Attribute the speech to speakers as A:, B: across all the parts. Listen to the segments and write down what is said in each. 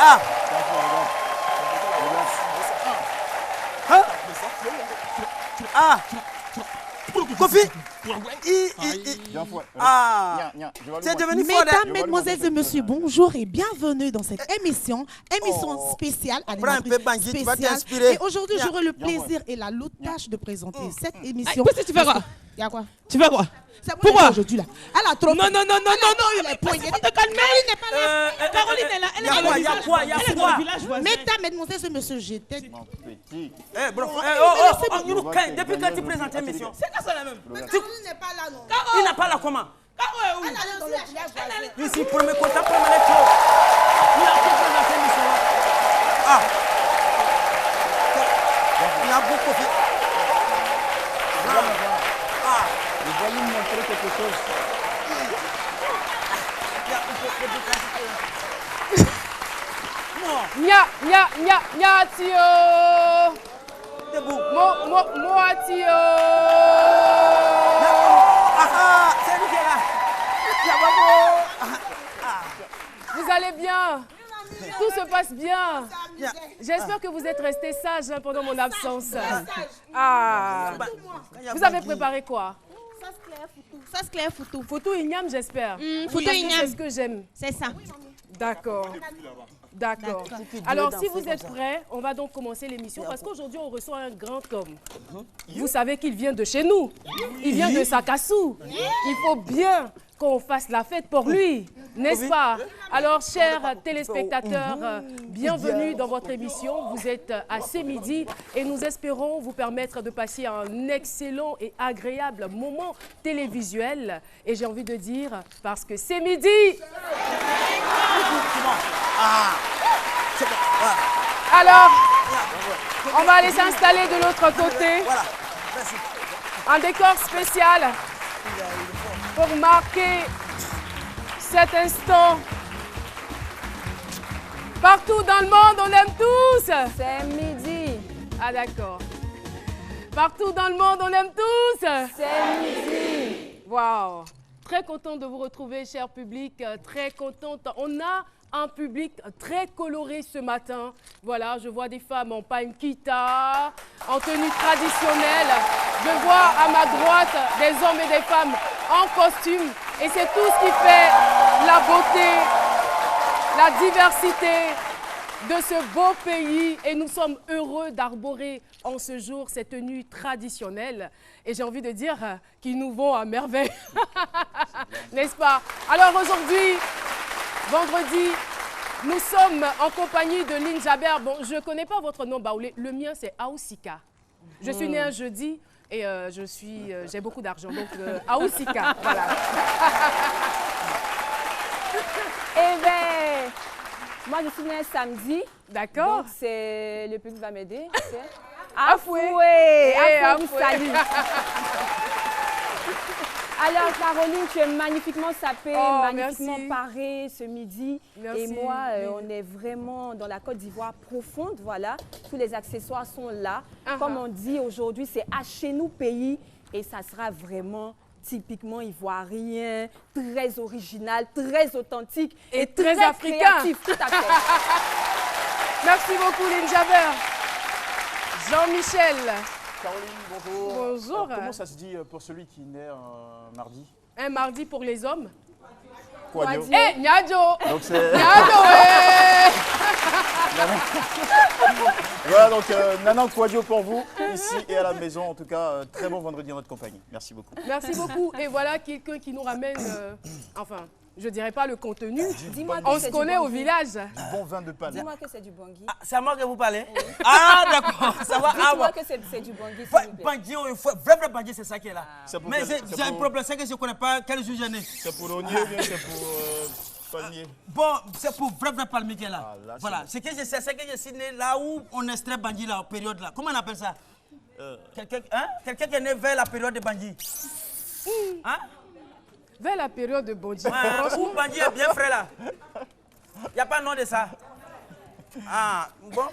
A: Ah. Hein? Ah. Kofi. Ah. C'est devenu fort.
B: Mesdames, mesdemoiselles et messieurs, bonjour et bienvenue dans cette émission spéciale, spéciale. Et aujourd'hui, j'aurai le plaisir et la lourde tâche de présenter cette émission.
C: Qu'est-ce que tu fais quoi?
B: Il y a quoi?
C: Tu fais quoi?
B: Pourquoi aujourd'hui là? Elle a trop.
C: Non,
B: il est poigné.
C: te calmer. Caroline est là. Elle est
A: Il y a quoi? Il y a quoi?
B: Mesdames, mesdemoiselles et messieurs, j'étais.
A: Eh, bro. Depuis quand tu présentes l'émission?
C: C'est quoi ça la même?
B: Caroline n'est pas là, non?
A: Il n'est pas là comment?
C: Caro est où?
B: Elle est dans le village.
A: Ici, premier contact, premier lecture. Il a qui présente l'émission? Ah. Il y a beaucoup de... Ah.
D: Je vais lui montrer quelque chose.
C: Nya, tio.
A: Debout.
C: Moi, tio.
A: Ah, c'est lui qui est là.
C: Vous allez bien? Tout se passe bien. J'espère que vous êtes restés sages pendant mon absence. Ah. Vous avez préparé quoi?
B: Ça se claire, Foutou.
C: Foutou igname, j'espère.
B: Foutou igname.
C: C'est ce que j'aime.
B: C'est ça.
C: D'accord. Alors, si vous êtes prêts, on va donc commencer l'émission parce qu'aujourd'hui, on reçoit un grand homme. Vous savez qu'il vient de chez nous. Il vient de Sakassou. Il faut bien qu'on fasse la fête pour lui, n'est-ce pas? Alors, chers téléspectateurs, bienvenue dans votre émission. Vous êtes à C'est Midi et nous espérons vous permettre de passer un excellent et agréable moment télévisuel. Et j'ai envie de dire, parce que c'est midi. Alors, on va aller s'installer de l'autre côté.
A: Voilà. Merci.
C: Un décor spécial pour marquer cet instant. Partout dans le monde, on aime tous.
E: C'est midi.
C: Ah d'accord. Partout dans le monde, on aime tous.
E: C'est midi.
C: Waouh. Très contente de vous retrouver, cher public. Très contente. On a un public très coloré ce matin. Voilà, je vois des femmes en pankita, en tenue traditionnelle. Je vois à ma droite des hommes et des femmes en costume. Et c'est tout ce qui fait la beauté, la diversité de ce beau pays. Et nous sommes heureux d'arborer en ce jour ces tenues traditionnelles. Et j'ai envie de dire qu'ils nous vont à merveille. N'est-ce pas? Alors aujourd'hui, vendredi, nous sommes en compagnie de Lynn Jaber. Bon, je ne connais pas votre nom, Baoulé. Le mien, c'est Aoussika. Je suis née un jeudi et j'ai beaucoup d'argent. Donc, Aoussika, voilà.
E: Eh bien, moi, je suis née un samedi.
C: D'accord.
E: Donc, le public va m'aider.
C: Afoué.
E: Afoué, salut. Alors, Caroline, tu es magnifiquement sapée, magnifiquement parée ce midi.
C: Merci.
E: Et moi, on est vraiment dans la Côte d'Ivoire profonde, voilà. Tous les accessoires sont là. Comme on dit aujourd'hui, c'est à chez nous pays. Et ça sera vraiment typiquement ivoirien, très original, très authentique
C: et très africain.
E: Créatif, tout à fait.
C: Merci beaucoup, Lynn Jaber. Jean-Michel.
D: Caroline, bonjour.
C: Bonjour.
D: Alors, comment ça se dit pour celui qui naît un mardi?
C: Un mardi pour les hommes.
D: Quagno.
C: Eh, Nyadjo.
D: Donc c'est...
C: Nyadjo,
D: Voilà, donc Nana Quagno pour vous, ici et à la maison. En tout cas, très bon vendredi en notre compagnie. Merci beaucoup.
C: Merci beaucoup. Et voilà quelqu'un qui nous ramène, enfin, je ne dirais pas le contenu. On se connaît au village.
D: Du bon vin de panne.
E: Dis-moi que c'est du bangui.
A: Ah, c'est à moi que vous parlez? Ah, d'accord. Ça va.
E: Dis-moi que c'est du bangui, s'il vous plaît.
A: Bangui, vrai Bangui, c'est ça qui est là. Mais j'ai un
D: pour-
A: problème, c'est que je ne connais pas quel jour j'en ai.
D: C'est pour l'oignon ou bien c'est pour palmier?
A: Bon, c'est pour vrai palmier qui est là.
D: Ah, là, c'est
A: Voilà.
D: bon.
A: Ce que je sais, c'est que je suis né là où on extrait Bangui, là, en période là. Comment on appelle ça? Quelqu'un qui est né vers la période de Bangui. Hein?
C: Vers la période de Bondji.
A: Où Bangui est bien frais là. Il n'y a pas de nom de ça. Ah, bon.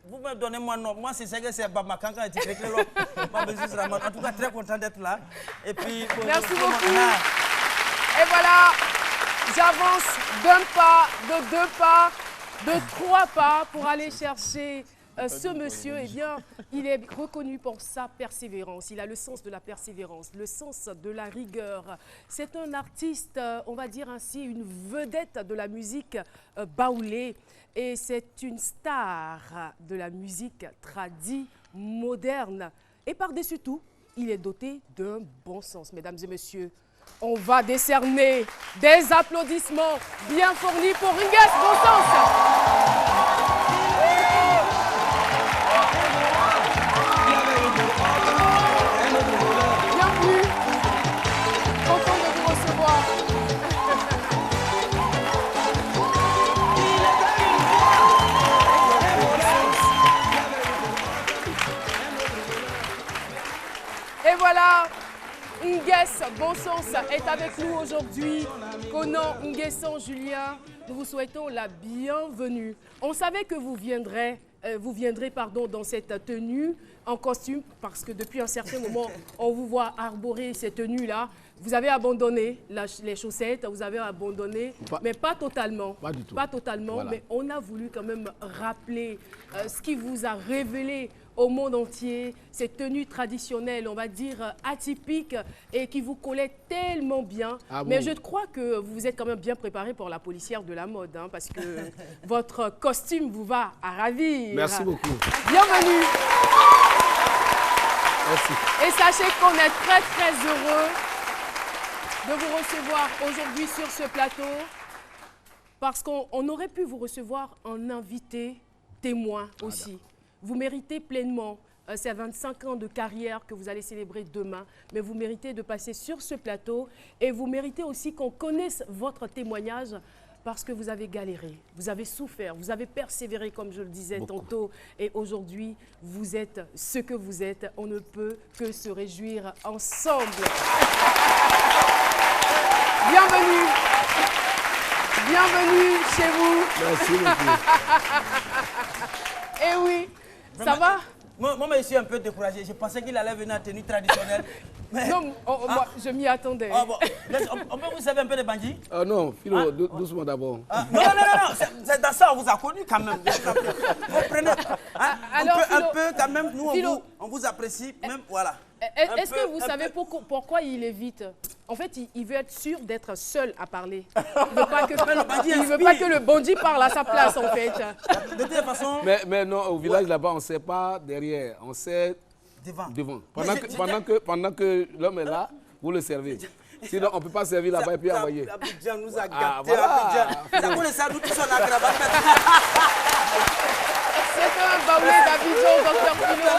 A: Vous me donnez mon nom. Moi, c'est ça que c'est Bamakanka et Tikrek Lelo. En tout cas, très content d'être là. Et puis,
C: Merci beaucoup. Et voilà, j'avance d'un pas, de deux pas. de 3 pas pour aller chercher ce monsieur. Eh bien, il est reconnu pour sa persévérance. Il a le sens de la persévérance, le sens de la rigueur. C'est un artiste, on va dire ainsi, une vedette de la musique baoulée. Et c'est une star de la musique tradie, moderne. Et par-dessus tout, il est doté d'un bon sens. Mesdames et messieurs, on va décerner des applaudissements bien fournis pour Ingues Bonsens. Bienvenue, content de vous recevoir. Et voilà, Ingues Bonsens est avec nous aujourd'hui. Conan Nguessan Julien, nous vous souhaitons la bienvenue. On savait que vous viendrez dans cette tenue en costume parce que depuis un certain moment, on vous voit arborer cette tenue-là. Vous avez abandonné les chaussettes, vous avez abandonné, mais pas totalement. Pas du tout. Pas totalement, voilà. Mais on a voulu quand même rappeler ce qui vous a révélé au monde entier, cette tenue traditionnelle, on va dire atypique et qui vous collait tellement bien. Ah bon. Mais je crois que vous êtes quand même bien préparé pour la policière de la mode, hein, parce que votre costume vous va à ravir.
F: Merci beaucoup.
C: Bienvenue.
F: Merci.
C: Et sachez qu'on est très très heureux de vous recevoir aujourd'hui sur ce plateau parce qu'on aurait pu vous recevoir en invité témoin aussi. Vous méritez pleinement ces 25 ans de carrière que vous allez célébrer demain, mais vous méritez de passer sur ce plateau et vous méritez aussi qu'on connaisse votre témoignage parce que vous avez galéré, vous avez souffert, vous avez persévéré comme je le disais tantôt et aujourd'hui vous êtes ce que vous êtes. On ne peut que se réjouir ensemble. Bienvenue. Bienvenue chez vous.
F: Merci beaucoup.
C: Eh oui. Ça va?
A: Moi, je suis un peu découragé. Je pensais qu'il allait venir en tenue traditionnelle. Mais...
C: Non, moi, je m'y attendais.
A: Ah, bon. On peut vous servir un peu de bandit?
F: Non, Philo, doucement d'abord.
A: Non, c'est dans ça on vous a connu quand même. Vous prenez alors, un peu quand même, nous on vous apprécie même, voilà.
C: Est-ce que vous savez pourquoi il évite? En fait, il veut être sûr d'être seul à parler. Il ne veut pas que le bandit parle à sa place, en fait.
A: De toute façon...
F: Mais non, au village là-bas, on ne sait pas derrière, on sait devant. Pendant que l'homme est là, vous le servez. Sinon, on ne peut pas servir là-bas et puis envoyer.
A: Abidjan nous a gâtés. Vous connaissez ça, nous tous on a cravate.
C: C'est un baoulé d'Abidjan, docteur Philo.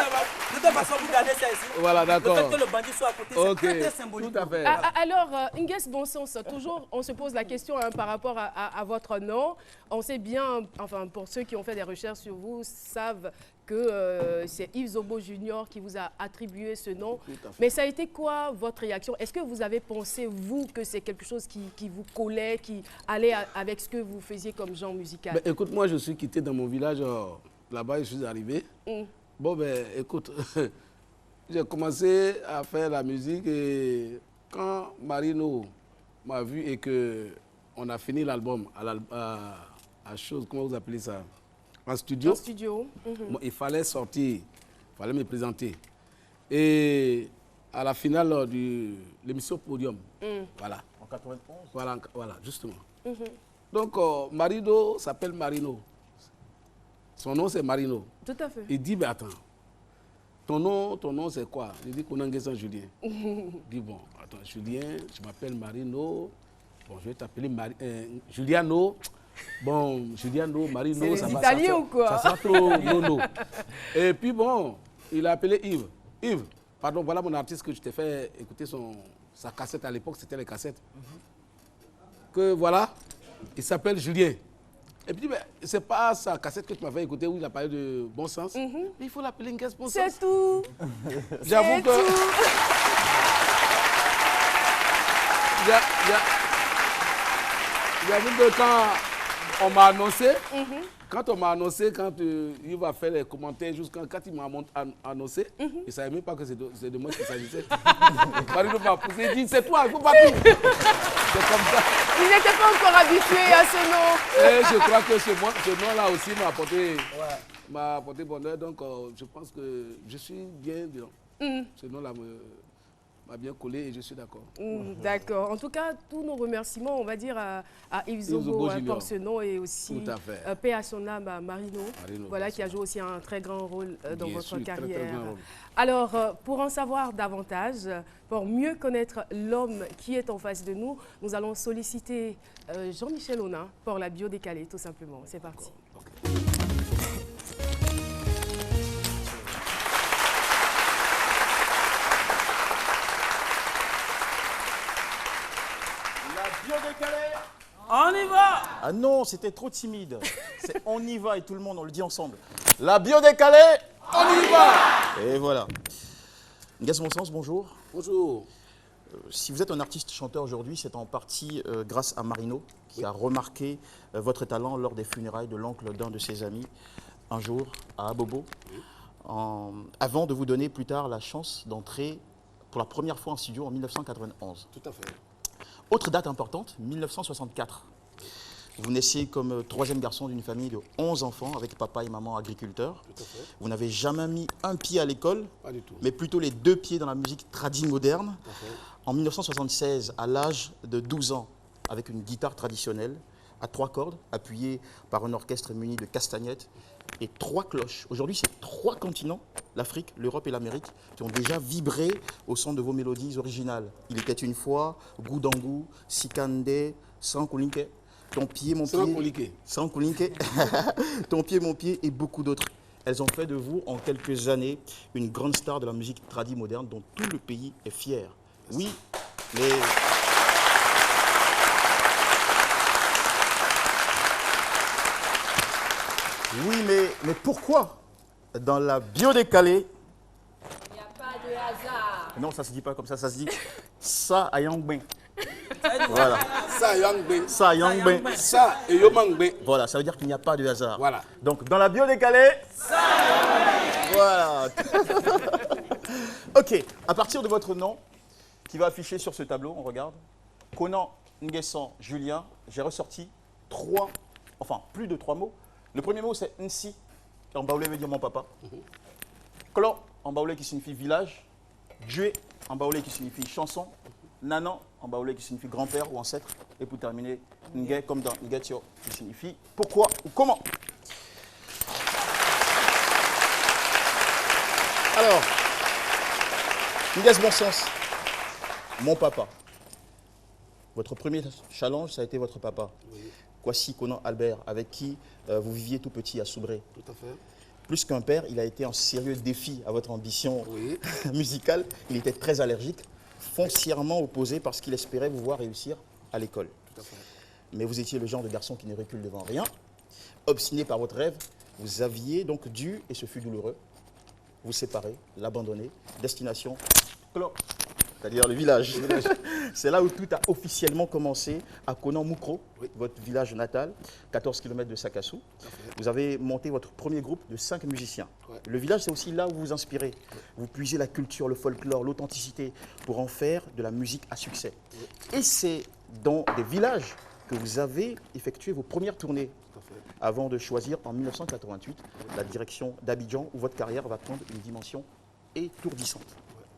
A: De toute façon, vous gardez ça ici.
F: Voilà, d'accord.
A: Le fait que le bandit soit à côté, c'est très symbolique.
F: Tout à fait.
C: Alors, Ingues Bonsens, toujours, on se pose la question par rapport à votre nom. On sait bien, enfin, pour ceux qui ont fait des recherches sur vous, savent que c'est Yves Zobo Junior qui vous a attribué ce nom. Mais ça a été quoi votre réaction? Est-ce que vous avez pensé, vous, que c'est quelque chose qui vous collait, qui allait avec ce que vous faisiez comme genre musical?
F: Ben, écoute, moi, je suis quitté dans mon village. Là-bas, je suis arrivé. Bon, ben, écoute, j'ai commencé à faire la musique et quand Marino m'a vu et qu'on a fini l'album à chose, comment vous appelez ça? En studio. En
C: studio.
F: Bon, il fallait sortir, il fallait me présenter. Et à la finale de l'émission Podium, voilà.
D: En 91?
F: Voilà, justement. Donc, Marino s'appelle Marino. Son nom, c'est Marino.
C: Tout à fait.
F: Il dit, mais attends, ton nom, c'est quoi? Il dit Conan Nguessan Julien. Il dit, bon, attends, Julien, je m'appelle Marino. Bon, je vais t'appeler Juliano. Bon, Juliano, Marino, ça va.
C: C'est italien ou quoi?
F: Ça sera trop nono. Et puis, bon, il a appelé Yves. Yves, pardon, voilà mon artiste que je t'ai fait écouter sa cassette à l'époque, c'était les cassettes. Que voilà, il s'appelle Julien. Et puis, c'est pas sa cassette que tu m'as fait écouter où il a parlé de bon sens. Il faut l'appeler Nguessan Bonsens.
C: C'est tout.
F: J'avoue que... J'avoue que quand on m'a annoncé, quand on m'a annoncé, quand il va faire les commentaires, quand il m'a annoncé, il ne savait même pas que c'est de moi qu'il s'agissait. Marino m'a poussé, il dit c'est toi, il ne faut pas tout. C'est comme ça.
C: Il n'était pas encore habitué à ce nom.
F: Et je crois que ce nom-là aussi m'a apporté bonheur, donc je pense que je suis bien dedans. Ce nom-là m'a bien collé et je suis d'accord.
C: D'accord. En tout cas, tous nos remerciements, on va dire, à Yves Zogo pour ce nom et aussi paix à son âme à Marino, voilà, qui a joué aussi un très grand rôle dans votre carrière. Très grand rôle. Alors, pour en savoir davantage, pour mieux connaître l'homme qui est en face de nous, nous allons solliciter Jean-Michel Onin pour la bio décalée, tout simplement. C'est parti.
A: On y va!
D: Ah non, c'était trop timide. C'est on y va et tout le monde, on le dit ensemble. La bio décalée, on y va! Et voilà. Nguès Monsens, bonjour.
F: Bonjour.
D: Si vous êtes un artiste chanteur aujourd'hui, c'est en partie grâce à Marino, qui a remarqué votre talent lors des funérailles de l'oncle d'un de ses amis, un jour à Abobo, avant de vous donner plus tard la chance d'entrer pour la première fois en studio en 1991.
F: Tout à fait.
D: Autre date importante, 1964. Vous naissez comme troisième garçon d'une famille de 11 enfants avec papa et maman agriculteurs.
F: Tout à fait.
D: Vous n'avez jamais mis un pied à l'école,
F: Pas du tout.
D: mais plutôt les 2 pieds dans la musique tradie moderne.
F: Tout à fait.
D: En 1976, à l'âge de 12 ans, avec une guitare traditionnelle à 3 cordes, appuyée par un orchestre muni de castagnettes et 3 cloches. Aujourd'hui, c'est 3 continents, l'Afrique, l'Europe et l'Amérique, qui ont déjà vibré au son de vos mélodies originales. Il était une fois, Goudangu, Sikande, Sankulinke, Ton pied, mon pied, Sankulinke, Ton pied, mon pied et beaucoup d'autres. Elles ont fait de vous, en quelques années, une grande star de la musique tradie moderne dont tout le pays est fier. Oui, mais... Oui, mais pourquoi dans la bio décalée,
E: Il n'y a pas de hasard.
D: non, ça se dit pas comme ça se dit ça à Yangben. Voilà.
F: Ça, Yangbe.
D: Ça, Yangben.
F: Ça, et Yomangbe.
D: Voilà, ça veut dire qu'il n'y a pas de hasard.
F: Voilà.
D: Donc, dans la bio décalée, ça. Voilà. Ok, à partir de votre nom, qui va afficher sur ce tableau, on regarde. Conan Nguessan Julien, j'ai ressorti plus de 3 mots. Le premier mot, c'est Nsi. En baoulé veut dire mon papa. Klo, en baoulé qui signifie village. Djue, en baoulé qui signifie chanson. Nanan, en baoulé qui signifie grand-père ou ancêtre. Et pour terminer, Nge, comme dans Ngetio, qui signifie pourquoi ou comment. Alors, Nguès Monsens, mon papa. Votre premier challenge, ça a été votre papa.
F: Oui.
D: Kwasi Konan Albert, avec qui vous viviez tout petit à Soubré.
F: Tout à fait.
D: Plus qu'un père, il a été un sérieux défi à votre ambition
F: Oui.
D: musicale. Il était très allergique, foncièrement opposé parce qu'il espérait vous voir réussir à l'école.
F: Tout à fait.
D: Mais vous étiez le genre de garçon qui ne recule devant rien. Obstiné par votre rêve, vous aviez donc dû, et ce fut douloureux, vous séparer, l'abandonner. Destination, c'est-à-dire le village. C'est là où tout a officiellement commencé, à Konan Moukro, oui, votre village natal, 14 km de Sakassou. Vous avez monté votre premier groupe de 5 musiciens. Ouais. Le village, c'est aussi là où vous vous inspirez. Ouais. Vous puisez la culture, le folklore, l'authenticité pour en faire de la musique à succès. Ouais. Et c'est dans des villages que vous avez effectué vos premières tournées avant de choisir en 1988 la direction d'Abidjan où votre carrière va prendre une dimension étourdissante.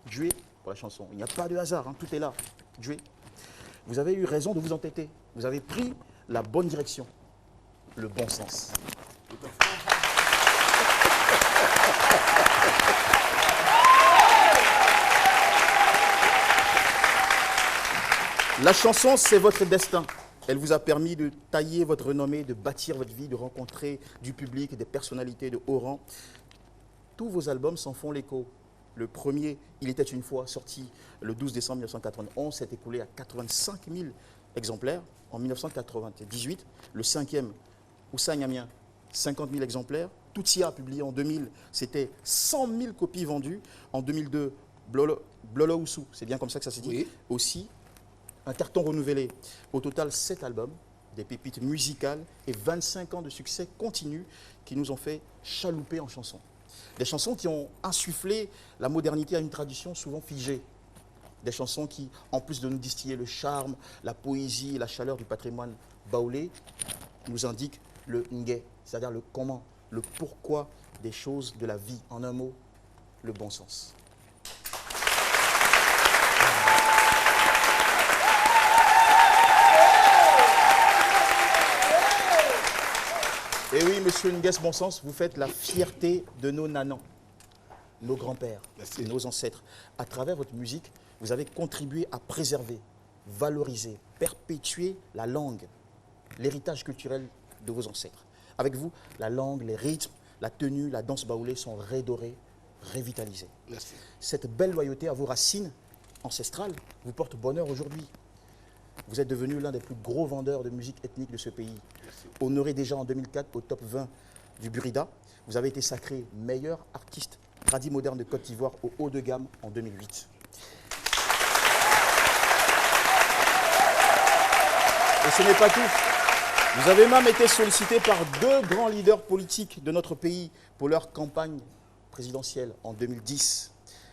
D: Djue pour la chanson. Il n'y a pas de hasard, hein, tout est là. Djue. Vous avez eu raison de vous entêter. Vous avez pris la bonne direction, le bon sens. La chanson, c'est votre destin. Elle vous a permis de tailler votre renommée, de bâtir votre vie, de rencontrer du public, des personnalités de haut rang. Tous vos albums s'en font l'écho. Le premier, Il était une fois, sorti le 12 décembre 1991, s'est écoulé à 85 000 exemplaires. En 1998, le cinquième, Oussa Nyamien, 50 000 exemplaires. Toutsia, publié en 2000, c'était 100 000 copies vendues. En 2002, Blolo Oussou, c'est bien comme ça que ça se dit, oui. Aussi un carton renouvelé. Au total, 7 albums, des pépites musicales et 25 ans de succès continu qui nous ont fait chalouper en chansons. Des chansons qui ont insufflé la modernité à une tradition souvent figée. Des chansons qui, en plus de nous distiller le charme, la poésie et la chaleur du patrimoine baoulé, nous indiquent le ngé, c'est-à-dire le comment, le pourquoi des choses de la vie. En un mot, le bon sens. Et oui, monsieur Nguès Bon Sens, vous faites la fierté de nos nanans, nos grands-pères, nos ancêtres. À travers votre musique, vous avez contribué à préserver, valoriser, perpétuer la langue, l'héritage culturel de vos ancêtres. Avec vous, la langue, les rythmes, la tenue, la danse baoulée sont redorés, revitalisés.
F: Merci.
D: Cette belle loyauté à vos racines ancestrales vous porte bonheur aujourd'hui. Vous êtes devenu l'un des plus gros vendeurs de musique ethnique de ce pays.
F: Merci.
D: Honoré déjà en 2004 au top 20 du Burida, vous avez été sacré meilleur artiste tradi moderne de Côte d'Ivoire au haut de gamme en 2008. Et ce n'est pas tout. Vous avez même été sollicité par 2 grands leaders politiques de notre pays pour leur campagne présidentielle en 2010.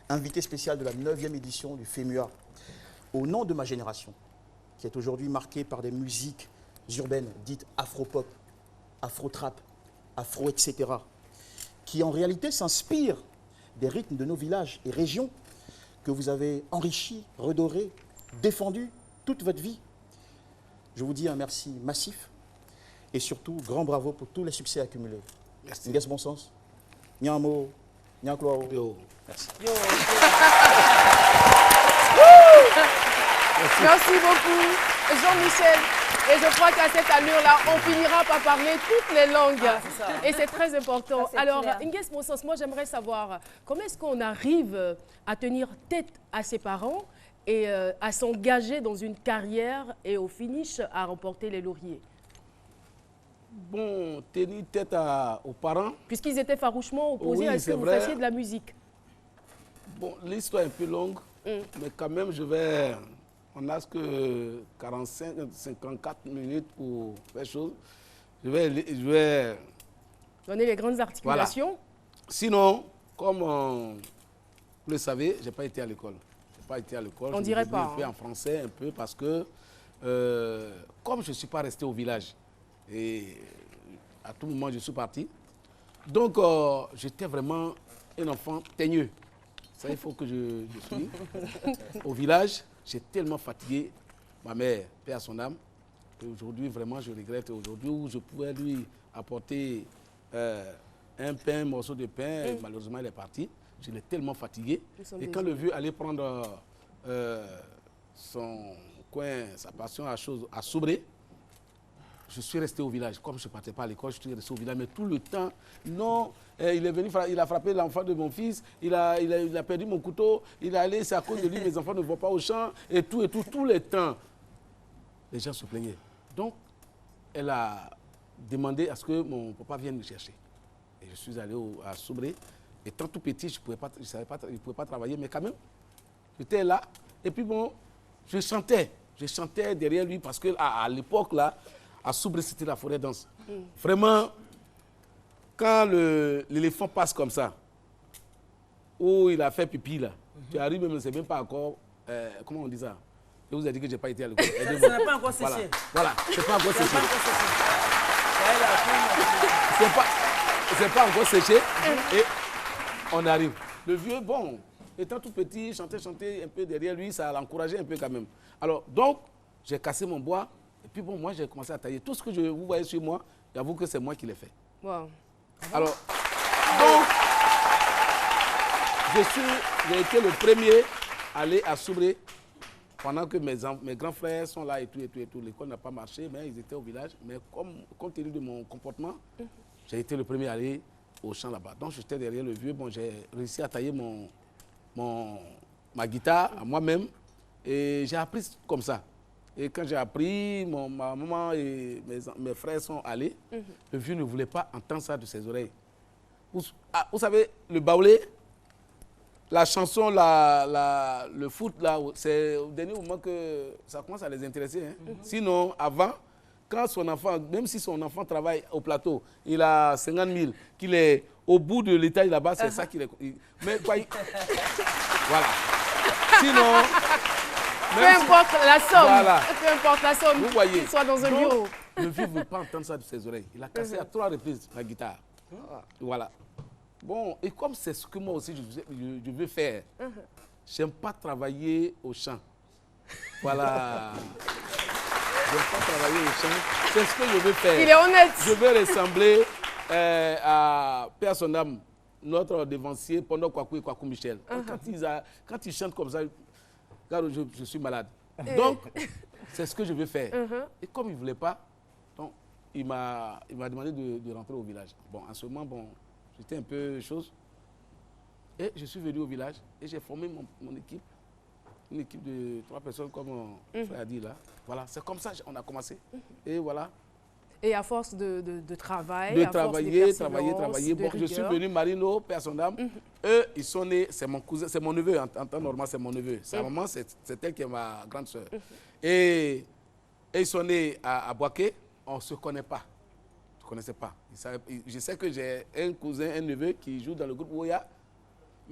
D: Invité spécial de la 9e édition du FEMUA. Au nom de ma génération, qui est aujourd'hui marquée par des musiques urbaines dites afro-pop, afro-trap, afro etc., qui en réalité s'inspirent des rythmes de nos villages et régions que vous avez enrichis, redorés, défendus toute votre vie. Je vous dis un merci massif et surtout grand bravo pour tous les succès accumulés.
F: Merci.
D: Nguès Bon Sens, Nyamo, Nyankloao.
F: Yo.
D: Merci.
C: Merci beaucoup, Jean-Michel. Et je crois qu'à cette allure-là, on finira par parler toutes les langues. Et c'est très important. Alors, Nguès Bon Sens, moi j'aimerais savoir comment est-ce qu'on arrive à tenir tête à ses parents et à s'engager dans une carrière et au finish à remporter les lauriers.
F: Bon, tenir tête aux parents.
C: Puisqu'ils étaient farouchement opposés
F: Oui,
C: à ce que vous fassiez de la musique.
F: Bon, l'histoire est un peu longue, mais quand même, on n'a que 54 minutes pour faire chose. Je vais
C: donner les grandes articulations.
F: Voilà. Sinon, comme vous le savez, je n'ai pas été à l'école.
C: On dirait pas.
F: Je fais en français un peu parce que, comme je ne suis pas resté au village, et à tout moment, je suis parti. Donc, j'étais vraiment un enfant teigneux. Ça, il faut que je suis. Au village, j'ai tellement fatigué ma mère, paix à son âme. Et aujourd'hui, vraiment, je regrette. Aujourd'hui, où je pouvais lui apporter un pain, un morceau de pain, et malheureusement, il est parti. Je l'ai tellement fatigué. Et quand le vieux allait prendre son coin, sa passion à Soubré, je suis resté au village. Comme je ne partais pas à l'école, je suis resté au village. Mais tout le temps, non, il est venu, il a frappé l'enfant de mon fils, il a perdu mon couteau, il est allé, c'est à cause de lui, mes enfants ne vont pas au champ, et tout, tout le temps. Les gens se plaignaient. Donc, elle a demandé à ce que mon papa vienne me chercher. Et je suis allé à Soubré. Étant tout petit, je ne pouvais pas travailler, mais quand même, j'étais là. Et puis bon, je chantais derrière lui parce qu'à l'époque, là, à Soubré, c'était la forêt dense. Vraiment, quand l'éléphant passe comme ça, où il a fait pipi, là, tu arrives, mais je ne sais même pas encore, comment on dit ça? Je vous ai dit que je n'ai pas été à l'école.
A: Ça n'a pas encore séché.
F: Voilà, c'est pas encore séché. C'est pas encore séché. Et on arrive. Le vieux, bon, étant tout petit, chanter un peu derrière lui, ça l'encourageait un peu quand même. Alors, donc, j'ai cassé mon bois. Et puis bon, moi, j'ai commencé à tailler. Tout ce que vous voyez sur moi, j'avoue que c'est moi qui l'ai fait.
C: Wow.
F: Alors, donc, j'ai été le premier à aller à Soubré pendant que mes grands frères sont là et tout. L'école n'a pas marché, mais ils étaient au village. Mais compte tenu de mon comportement, j'ai été le premier à aller au champ là-bas. Donc, j'étais derrière le vieux. Bon, j'ai réussi à tailler ma guitare à moi-même. Et j'ai appris comme ça. Et quand j'ai appris, ma maman et mes frères sont allés. Le vieux ne voulait pas entendre ça de ses oreilles. Vous savez, le baoulé, la chanson, le foot, là, c'est au dernier moment que ça commence à les intéresser. Hein. Sinon, avant, quand son enfant, même si son enfant travaille au plateau, il a 50 000, qu'il est au bout de l'étage là-bas, c'est ça qu'il est... Mais quoi, voilà. Sinon...
C: Peu importe la somme,
F: voilà.
C: Peu importe la somme,
F: vous voyez,
C: qu'il soit dans un bureau.
F: Le vieux ne veut pas entendre ça de ses oreilles. Il a cassé à 3 reprises la guitare. Voilà. Bon, et comme c'est ce que moi aussi je veux faire, j'aime pas travailler au champ. Voilà. J'aime pas travailler au champ. C'est ce que je veux faire.
C: Il est honnête.
F: Je veux ressembler à Père son âme, notre dévancier, pendant Kwaku et Kwaku Michel. Quand ils chantent comme ça, je suis malade. Donc, c'est ce que je veux faire. Et comme il ne voulait pas, donc, il m'a demandé de rentrer au village. Bon, en ce moment, bon, j'étais un peu chose. Et je suis venu au village et j'ai formé mon équipe. Une équipe de 3 personnes, comme mon frère a dit là. Voilà, c'est comme ça qu'on a commencé. Et voilà. Et
C: à force de travail,
F: de travailler. Bon, je suis venu Marino, Père son âme. Eux, ils sont nés, c'est mon cousin, c'est mon neveu, en temps normal, c'est mon neveu. Sa maman, c'est elle qui est ma grande soeur. Et ils sont nés à Boaké, on ne se connaît pas. Je ne connaissais pas. Je sais que j'ai un cousin, un neveu qui joue dans le groupe Oya.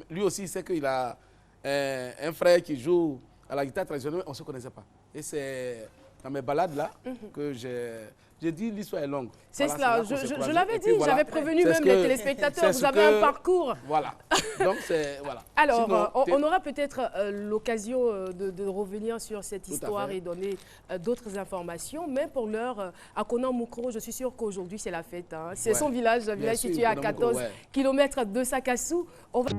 F: Lui aussi, il sait qu'il a un frère qui joue à la guitare traditionnelle, on ne se connaissait pas. Et c'est dans mes balades là que j'ai dit l'histoire est longue.
C: C'est
F: voilà,
C: cela, je l'avais dit, voilà, j'avais prévenu même les téléspectateurs, vous avez un parcours.
F: Voilà, donc c'est... Voilà.
C: Alors, sinon, on aura peut-être l'occasion de revenir sur cette histoire et donner d'autres informations, mais pour l'heure, à Konan Moukro, je suis sûre qu'aujourd'hui c'est la fête. Hein. C'est son village, un village situé à 14 km de Sakassou. On va...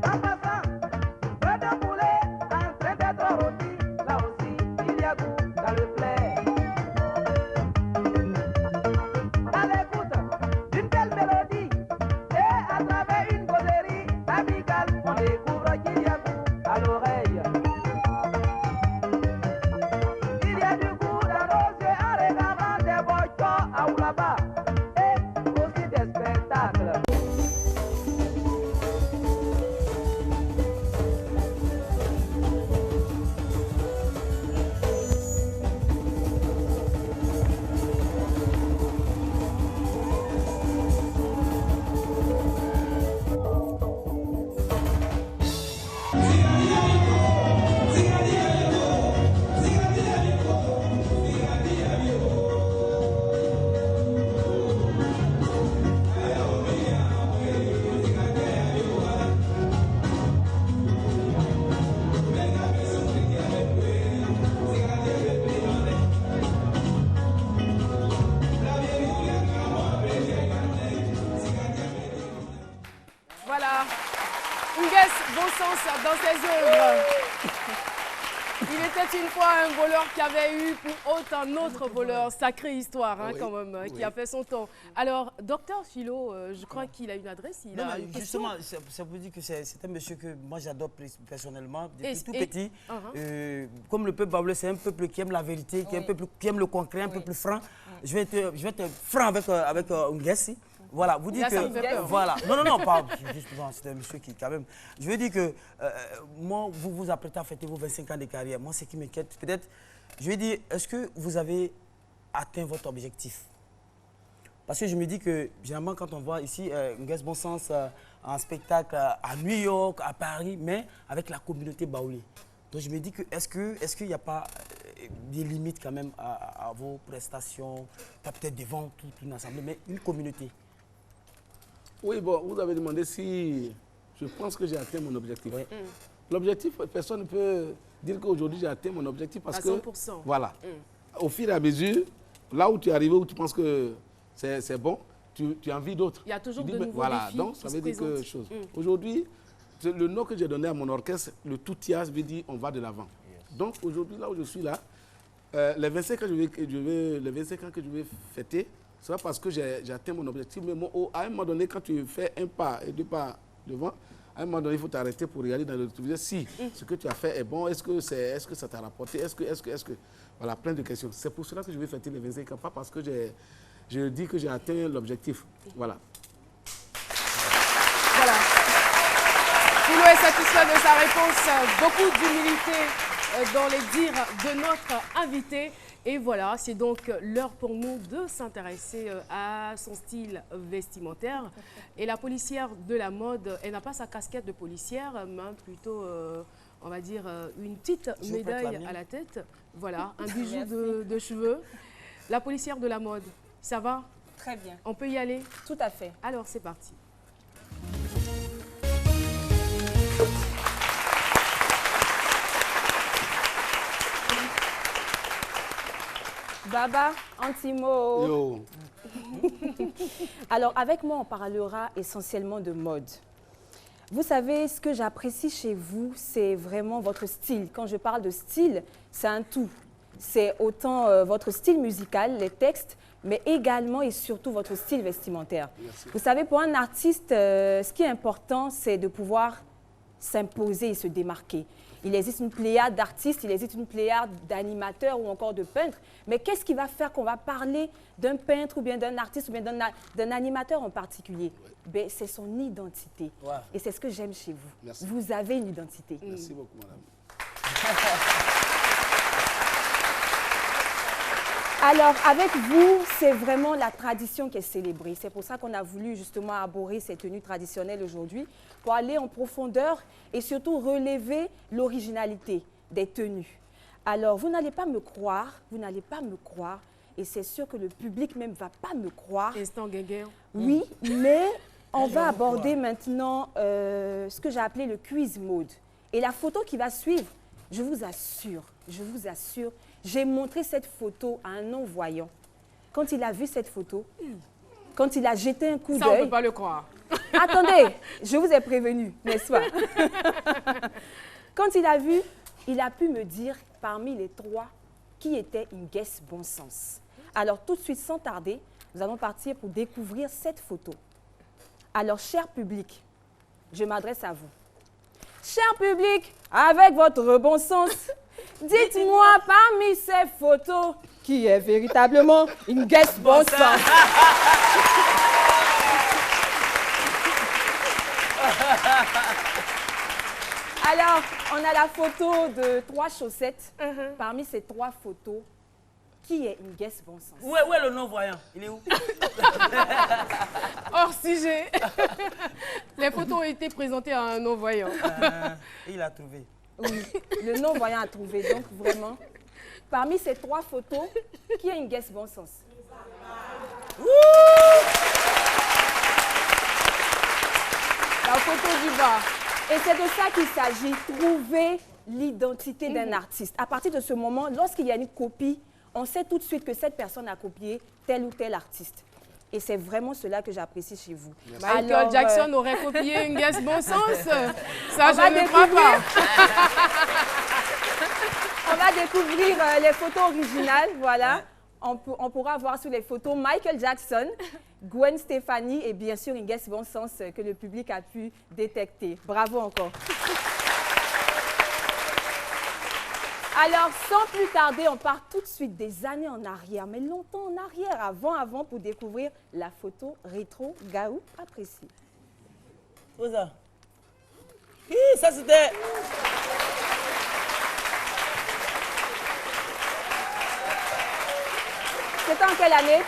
C: Dans ses œuvres. Il était une fois un voleur qui avait eu pour hôte un autre voleur. Sacrée histoire, hein, quand même, qui a fait son temps. Alors, docteur Philo, je crois qu'il a une adresse.
A: Justement, ça vous dit que c'est un monsieur que moi j'adore personnellement, depuis tout petit. Comme le peuple baoulé, c'est un peuple qui aime la vérité, qui aime le concret, un peu plus franc. Je vais être franc avec Nguessi. Voilà, vous dites que... Voilà. Non, pas justement, c'est un monsieur qui, quand même... Je veux dire que, moi, vous vous apprêtez à fêter vos 25 ans de carrière. Moi, ce qui m'inquiète, peut-être, je veux dire, est-ce que vous avez atteint votre objectif? Parce que je me dis que, généralement, quand on voit ici, Nguessi Bon Sens en spectacle à New York, à Paris, mais avec la communauté baoulée. Donc, je me dis que, est-ce qu'il n'y a pas des limites quand même à vos prestations, pas peut-être devant toute une assemblée, mais une communauté?
F: Oui, bon, vous avez demandé si je pense que j'ai atteint mon objectif. Oui. L'objectif, personne ne peut dire qu'aujourd'hui j'ai atteint mon objectif parce
C: à 100%.
F: Que, voilà, au fur et à mesure, là où tu es arrivé, où tu penses que c'est bon, tu as envie d'autres.
C: Il y a toujours de nouveaux
F: voilà,
C: défis
F: donc ça veut dire que chose. Aujourd'hui, le nom que j'ai donné à mon orchestre, le Toutias, veut dire on va de l'avant. Donc aujourd'hui, là où je suis là, les 25 ans que je vais fêter, c'est pas parce que j'ai atteint mon objectif, mais à un moment donné, quand tu fais un pas et 2 pas devant, à un moment donné, il faut t'arrêter pour regarder dans le téléviseur si ce que tu as fait est bon, est-ce que ça t'a rapporté, est-ce que... Voilà, plein de questions. C'est pour cela que je vais fêter les 25 ans, pas parce que je dis que j'ai atteint l'objectif. Voilà.
C: Voilà. Philo est satisfait de sa réponse. Beaucoup d'humilité dans les dires de notre invité. Et voilà, c'est donc l'heure pour nous de s'intéresser à son style vestimentaire. Et la policière de la mode, elle n'a pas sa casquette de policière, mais plutôt, on va dire, une petite médaille à la tête. Voilà, un bijou de cheveux. La policière de la mode, ça va?
E: Très bien.
C: On peut y aller?
E: Tout à fait.
C: Alors, c'est parti.
E: Baba, Antimo.
F: Yo.
E: Alors, avec moi, on parlera essentiellement de mode. Vous savez, ce que j'apprécie chez vous, c'est vraiment votre style. Quand je parle de style, c'est un tout. C'est autant votre style musical, les textes, mais également et surtout votre style vestimentaire.
F: Merci.
E: Vous savez, pour un artiste, ce qui est important, c'est de pouvoir s'imposer et se démarquer. Il existe une pléiade d'artistes, il existe une pléiade d'animateurs ou encore de peintres. Mais qu'est-ce qui va faire qu'on va parler d'un peintre ou bien d'un artiste ou bien d'un animateur en particulier? Ben, c'est son identité.
A: Wow.
E: Et c'est ce que j'aime chez vous.
F: Merci.
E: Vous avez une identité.
F: Merci beaucoup, madame.
E: Alors, avec vous, c'est vraiment la tradition qui est célébrée. C'est pour ça qu'on a voulu justement aborder ces tenues traditionnelles aujourd'hui, pour aller en profondeur et surtout relever l'originalité des tenues. Alors, vous n'allez pas me croire, et c'est sûr que le public même ne va pas me croire.
C: Instant guéguerre.
E: Oui, mais on va aborder maintenant ce que j'ai appelé le quiz mode. Et la photo qui va suivre, je vous assure, j'ai montré cette photo à un non-voyant. Quand il a vu cette photo, quand il a jeté un coup
C: Ça, on ne
E: d'œil...
C: peut pas le croire.
E: Attendez, je vous ai prévenu, n'est-ce pas? Quand il a vu, il a pu me dire parmi les trois qui était une guest bon sens. Alors tout de suite, sans tarder, nous allons partir pour découvrir cette photo. Alors, cher public, je m'adresse à vous. Cher public, avec votre bon sens, dites-moi parmi ces photos qui est véritablement une guest bon sens. Alors, on a la photo de 3 chaussettes. Parmi ces 3 photos, qui est une guest bon sens?
A: Où est le non-voyant? Il est où?
C: Hors sujet. Les photos ont été présentées à un non-voyant.
A: Il a trouvé.
E: Oui, le non-voyant a trouvé. Donc, vraiment, parmi ces 3 photos, qui est une guest bon sens? La photo du bas. Et c'est de ça qu'il s'agit, trouver l'identité d'un artiste. À partir de ce moment, lorsqu'il y a une copie, on sait tout de suite que cette personne a copié tel ou tel artiste. Et c'est vraiment cela que j'apprécie chez vous.
C: Michael Jackson aurait copié une guest bon sens. Ça, je ne crois pas.
E: On va découvrir les photos originales, voilà. On pourra voir sur les photos Michael Jackson, Gwen Stefani et bien sûr une guest bon sens que le public a pu détecter. Bravo encore. Alors, sans plus tarder, on part tout de suite des années en arrière, mais longtemps en arrière, avant, pour découvrir la photo rétro Gaou appréciée.
A: Où ça? Oui, ça c'était...
E: C'était en quelle année?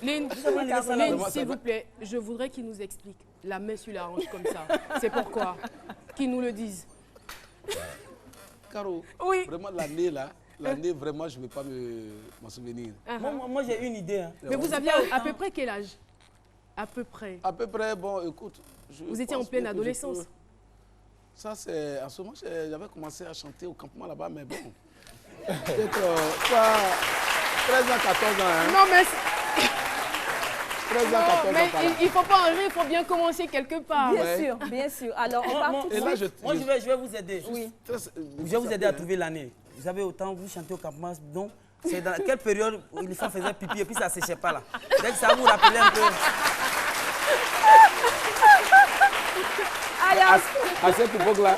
C: Lynn, s'il vous plaît, je voudrais qu'il nous explique. La main sur la hanche comme ça. C'est pourquoi? Qu'ils nous le disent.
F: Caro,
C: oui.
F: Vraiment l'année là, vraiment je ne vais pas m'en souvenir.
A: Moi j'ai une idée. Hein.
C: Mais vous aviez à peu près quel âge? À peu près.
F: À peu près, bon, écoute.
C: Vous étiez en pleine adolescence.
F: Ça, c'est... En ce moment, j'avais commencé à chanter au campement là-bas, mais bon. Peut-être 13 ans, 14 ans. Hein.
C: Non, mais...
F: 13 ans, 14 ans.
C: Mais il ne faut pas en rire, il faut bien commencer quelque part.
E: Bien sûr, bien sûr. Alors, on part tout de suite.
A: Moi, je vais vous aider.
E: Oui.
A: Je vais vous aider à trouver l'année. Vous savez, autant vous chantez au campement, donc c'est dans quelle période les femmes faisaient pipi et puis ça ne séchait pas là. Dès que ça vous rappelait un peu...
E: Alors...
F: À cette époque-là,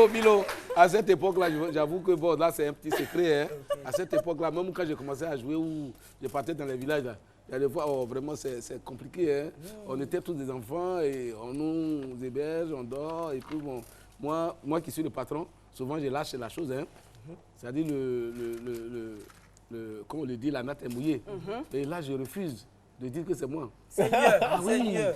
F: Bilo, à cette époque-là, j'avoue que bon, là c'est un petit secret. Hein. À cette époque-là, même quand j'ai commencé à jouer ou je partais dans les villages, là, il y a des fois, vraiment c'est compliqué. Hein. On était tous des enfants et on nous héberge, on dort. Et puis bon, moi qui suis le patron, souvent je lâche la chose. Hein. C'est-à-dire, comme on le dit, la natte est mouillée. Et là, je refuse de dire que c'est moi.
A: C'est mieux, c'est mieux.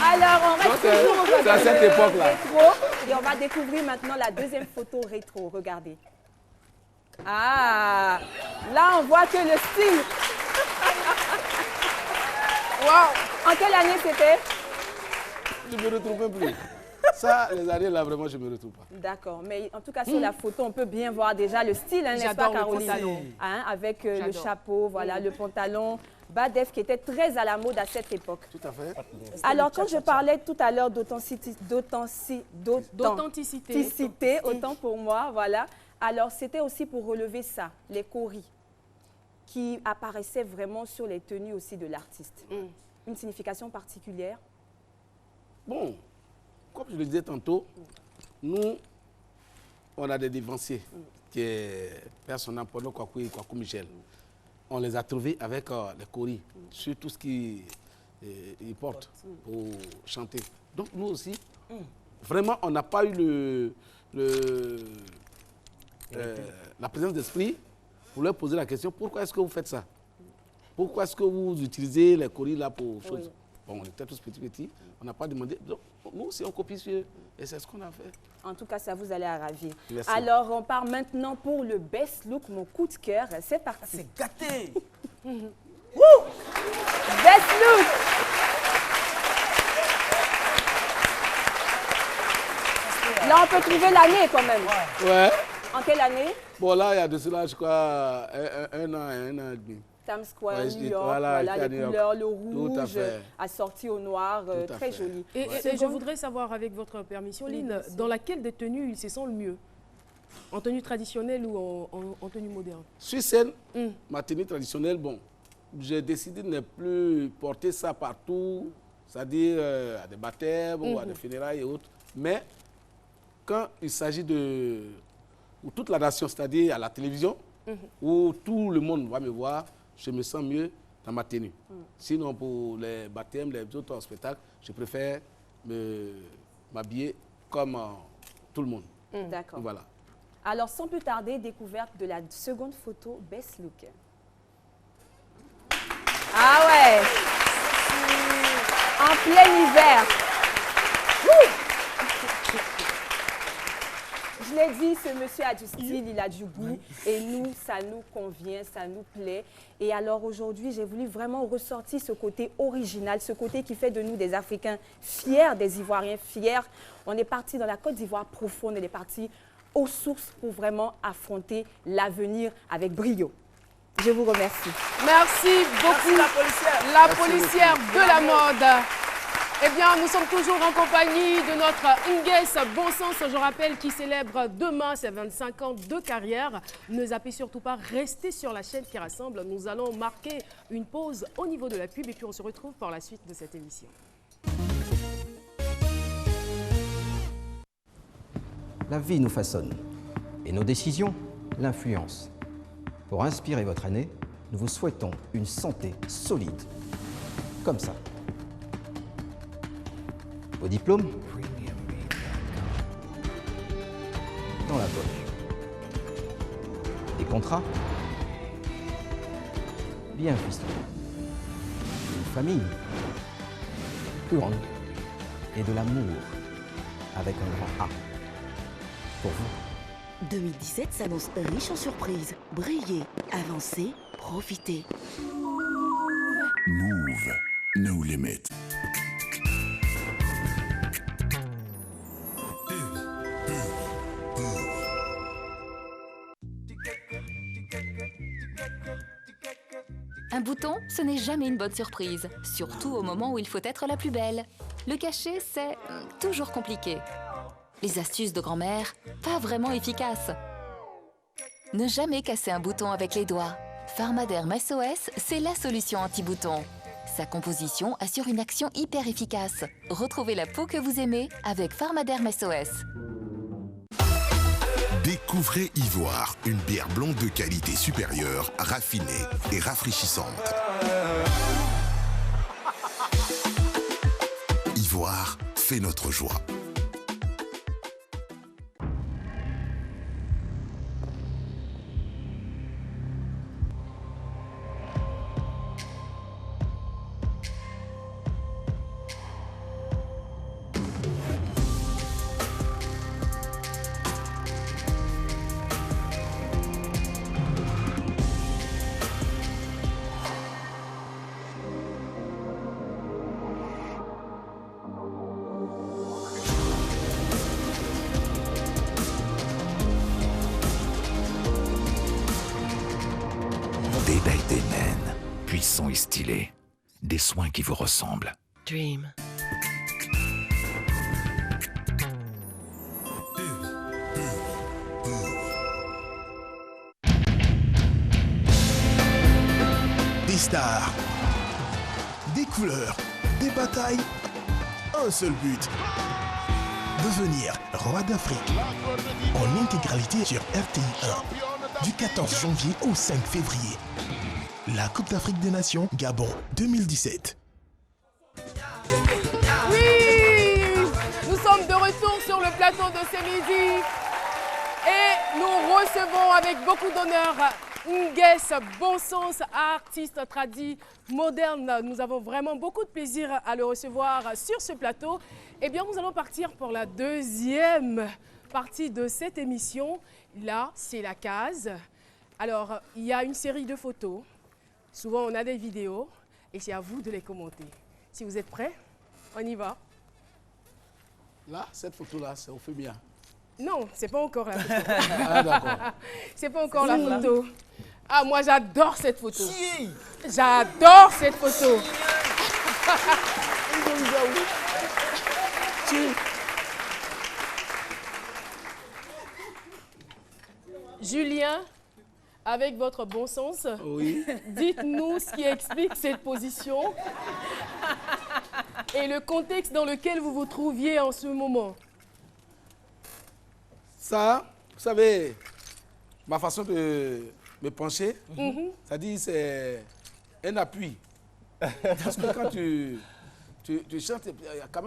E: Alors, on reste toujours
F: c'est à cette époque-là.
E: Rétro. Et on va découvrir maintenant la deuxième photo rétro. Regardez. Ah, là, on voit que le style. Wow. En quelle année c'était?
F: Je ne me retrouve même plus. Ça, les années là, vraiment, je ne me retrouve pas.
E: D'accord, mais en tout cas, sur la photo, on peut bien voir déjà le style, hein, n'est-ce pas, Caroline? Hein, avec le chapeau, voilà, le pantalon Badef qui était très à la mode à cette époque.
F: Tout à fait.
E: Alors, quand je parlais tout à l'heure d'authenticité, autant pour moi, voilà. Alors, c'était aussi pour relever ça, les coris qui apparaissaient vraiment sur les tenues aussi de l'artiste. Une signification particulière?
F: Bon, comme je le disais tantôt, nous, on a des dévanciers, qui est personnel pour nous, Kwaku Michel. On les a trouvés avec les coris, sur tout ce qu'ils portent pour chanter. Donc nous aussi, vraiment, on n'a pas eu la présence d'esprit pour leur poser la question, pourquoi est-ce que vous faites ça? Pourquoi est-ce que vous utilisez les coris là pour choses? Bon, on était tous petits, on n'a pas demandé. Donc, nous aussi, on copie sur eux. Et c'est ce qu'on a fait.
E: En tout cas, ça vous allait à ravir.
F: Merci.
E: Alors, on part maintenant pour le best look, mon coup de cœur. C'est parti.
A: C'est gâté.
E: Best look. Là, on peut trouver l'année quand même.
F: Ouais.
E: En quelle année?
F: Bon, là, il y a de cela, je crois, un an et demi.
E: Times Square,
F: Ouais,
E: New York,
F: voilà,
E: les couleurs, le rouge, assorti au noir, très joli.
C: Et je voudrais savoir, avec votre permission, Lynn, dans laquelle des tenues il se sent le mieux? En tenue traditionnelle ou en tenue moderne?
F: Sur scène, ma tenue traditionnelle, bon, j'ai décidé de ne plus porter ça partout, c'est-à-dire à des baptêmes ou à des funérailles et autres. Mais quand il s'agit de toute la nation, c'est-à-dire à la télévision, où tout le monde va me voir, je me sens mieux dans ma tenue. Sinon, pour les baptêmes, les autres spectacles, je préfère m'habiller comme tout le monde.
E: D'accord.
F: Voilà.
E: Alors, sans plus tarder, découverte de la seconde photo Best Look. Ah ouais! En plein hiver. Je l'ai dit, ce monsieur a du style, il a du goût. Et nous, ça nous convient, ça nous plaît. Et alors aujourd'hui, j'ai voulu vraiment ressortir ce côté original, ce côté qui fait de nous des Africains fiers, des Ivoiriens fiers. On est parti dans la Côte d'Ivoire profonde, on est parti aux sources pour vraiment affronter l'avenir avec brio. Je vous remercie.
C: Merci beaucoup.
A: Merci,
C: la policière de la mode. Eh bien, nous sommes toujours en compagnie de notre Inguès Bonsens, je rappelle, qui célèbre demain ses 25 ans de carrière. Ne zappez surtout pas, restez sur la chaîne qui rassemble. Nous allons marquer une pause au niveau de la pub et puis on se retrouve pour la suite de cette émission.
G: La vie nous façonne et nos décisions l'influencent. Pour inspirer votre année, nous vous souhaitons une santé solide. Comme ça. Vos diplômes dans la poche. Des contrats bien ficelés. Une famille plus grande et de l'amour avec un grand A. Pour vous.
H: 2017 s'annonce riche en surprises. Brillez, avancez, profitez.
I: Move, no limit.
J: Un bouton, ce n'est jamais une bonne surprise, surtout au moment où il faut être la plus belle. Le cacher, c'est toujours compliqué. Les astuces de grand-mère, pas vraiment efficaces. Ne jamais casser un bouton avec les doigts. Pharmaderm SOS, c'est la solution anti-bouton. Sa composition assure une action hyper efficace. Retrouvez la peau que vous aimez avec Pharmaderm SOS.
I: Découvrez Ivoire, une bière blonde de qualité supérieure, raffinée et rafraîchissante. Ivoire fait notre joie.
K: stylé. Des soins qui vous ressemblent.
L: Dream.
M: Des stars, des couleurs, des batailles, un seul but. Devenir roi d'Afrique. En intégralité sur RTI 1. Du 14 janvier au 5 février. La Coupe d'Afrique des Nations, Gabon 2017.
C: Oui, nous sommes de retour sur le plateau de ce midi. Et nous recevons avec beaucoup d'honneur Nguès Bonsons, artiste tradi moderne. Nous avons vraiment beaucoup de plaisir à le recevoir sur ce plateau. Eh bien, nous allons partir pour la deuxième partie de cette émission. Là, c'est la case. Alors, il y a une série de photos. Souvent, on a des vidéos et c'est à vous de les commenter. Si vous êtes prêts, on y va.
F: Là, cette photo-là, c'est Ophémia.
C: Non, c'est pas encore la photo.
F: Ah, d'accord.
C: C'est pas encore la photo. Ah, moi, j'adore cette photo. J'adore cette photo. Julien, avec votre bon sens,
F: oui.
C: Dites-nous ce qui explique cette position et le contexte dans lequel vous vous trouviez en ce moment.
F: Ça, vous savez, ma façon de me pencher, c'est-à-dire c'est un appui. Parce que quand tu chantes,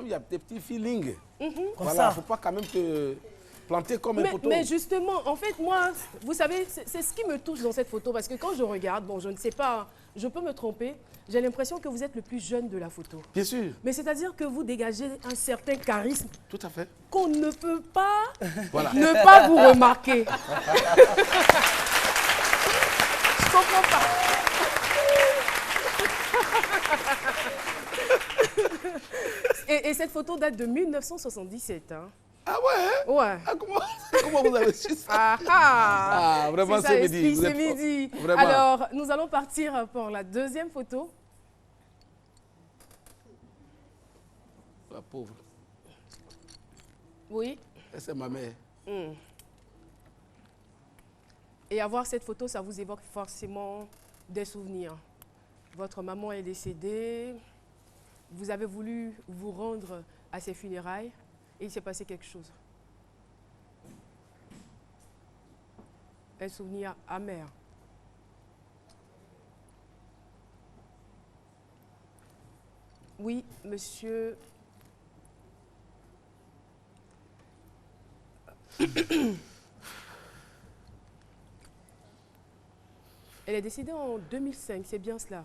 F: il y a des petits feelings. Voilà, il ne faut pas quand même te planter comme un poteau.
C: Mais justement, en fait, moi, vous savez, c'est ce qui me touche dans cette photo. Parce que quand je regarde, bon, je ne sais pas, je peux me tromper, j'ai l'impression que vous êtes le plus jeune de la photo.
F: Bien sûr.
C: Mais c'est-à-dire que vous dégagez un certain charisme.
F: Tout à fait.
C: Qu'on ne peut pas
F: ne
C: pas vous remarquer. Je comprends pas. Et cette photo date de 1977. Hein.
F: Ah ouais?
C: Ouais.
F: Ah, comment vous avez su ça? Ah, vraiment, c'est midi.
C: C'est midi.
F: Vraiment.
C: Alors, nous allons partir pour la deuxième photo.
F: La pauvre.
C: Oui.
F: C'est ma mère.
C: Et avoir cette photo, ça vous évoque forcément des souvenirs. Votre maman est décédée. Vous avez voulu vous rendre à ses funérailles. Et il s'est passé quelque chose. Un souvenir amer. Oui, monsieur. Elle est décédée en 2005, c'est bien cela?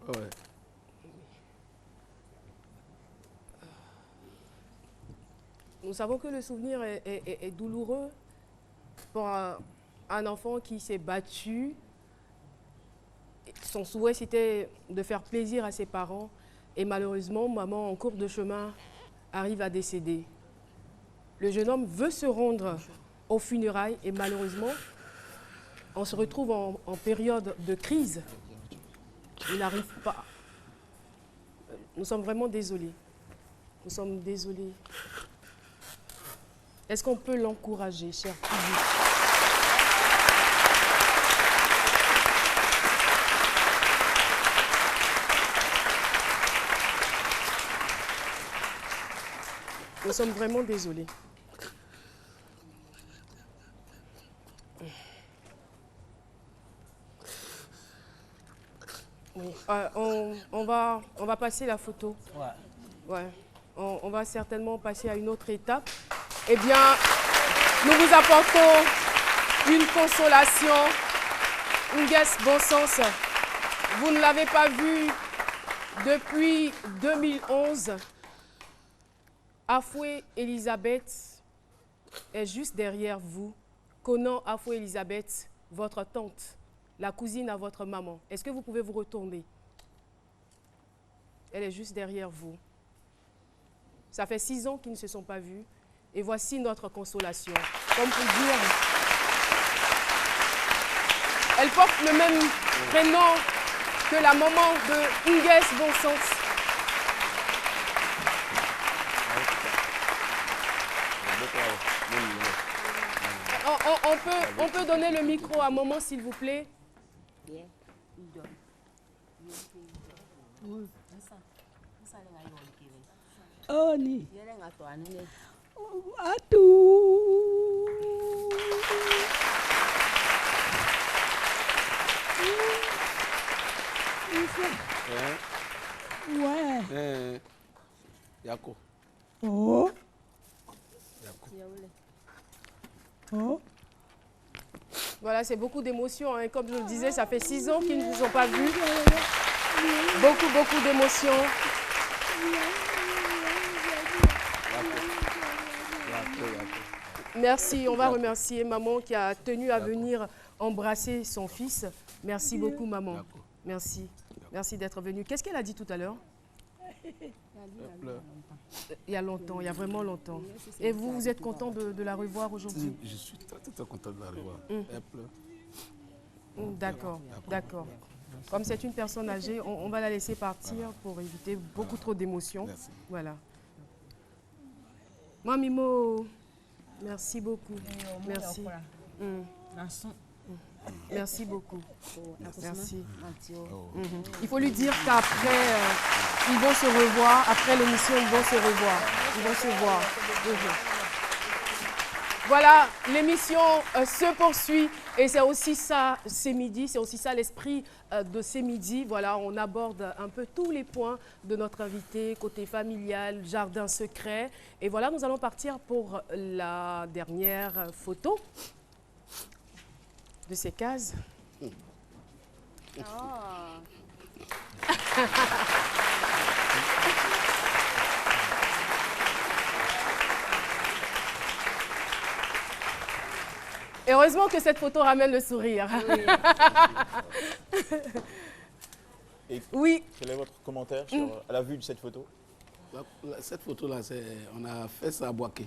F: Ouais.
C: Nous savons que le souvenir est douloureux pour un enfant qui s'est battu. Son souhait, c'était de faire plaisir à ses parents. Et malheureusement, maman, en cours de chemin, arrive à décéder. Le jeune homme veut se rendre aux funérailles et malheureusement, on se retrouve en période de crise. Il n'arrive pas. Nous sommes vraiment désolés. Nous sommes désolés. Est-ce qu'on peut l'encourager, cher public? Nous sommes vraiment désolés. Oui. On va passer la photo. Ouais. On va certainement passer à une autre étape. Eh bien, nous vous apportons une consolation. Nguès Bonsons, vous ne l'avez pas vu depuis 2011. Afoué Elisabeth est juste derrière vous. Konan Afoué Elisabeth, votre tante, la cousine à votre maman. Est-ce que vous pouvez vous retourner? Elle est juste derrière vous. Ça fait 6 ans qu'ils ne se sont pas vus. Et voici notre consolation. Comme pour dire, elle porte le même prénom que la maman de Inges Bonsens. On peut donner le micro à maman, s'il vous plaît.
L: Oh, ni.
F: Ouais. Yako.
L: Oh. Oh.
C: Voilà, c'est beaucoup d'émotions. Hein. Comme je le disais, ça fait 6 ans qu'ils ne nous ont pas vus. Beaucoup d'émotions. Merci, on va remercier maman qui a tenu à venir embrasser son fils. Merci beaucoup, maman. Merci. Merci d'être venue. Qu'est-ce qu'elle a dit tout à l'heure? Il y a longtemps, il y a vraiment longtemps. Et vous, vous êtes content de la revoir aujourd'hui?
F: Je suis très content de la revoir. Elle pleure.
C: D'accord, d'accord. Comme c'est une personne âgée, on va la laisser partir pour éviter beaucoup trop d'émotions. Voilà. Moi, Mimo, merci beaucoup. Merci. Merci beaucoup. Merci. Il faut lui dire qu'après, ils vont se revoir. Après l'émission, ils vont se revoir. Ils vont se voir. Voilà, l'émission se poursuit et c'est aussi ça, c'est midi, c'est aussi ça l'esprit de ces midis. Voilà, on aborde un peu tous les points de notre invité, côté familial, jardin secret. Et voilà, nous allons partir pour la dernière photo de ces cases. Heureusement que cette photo ramène le sourire.
D: Et
C: oui.
D: Quel est votre commentaire à la vue de cette photo?
F: Cette photo-là, on a fait ça à Boaké.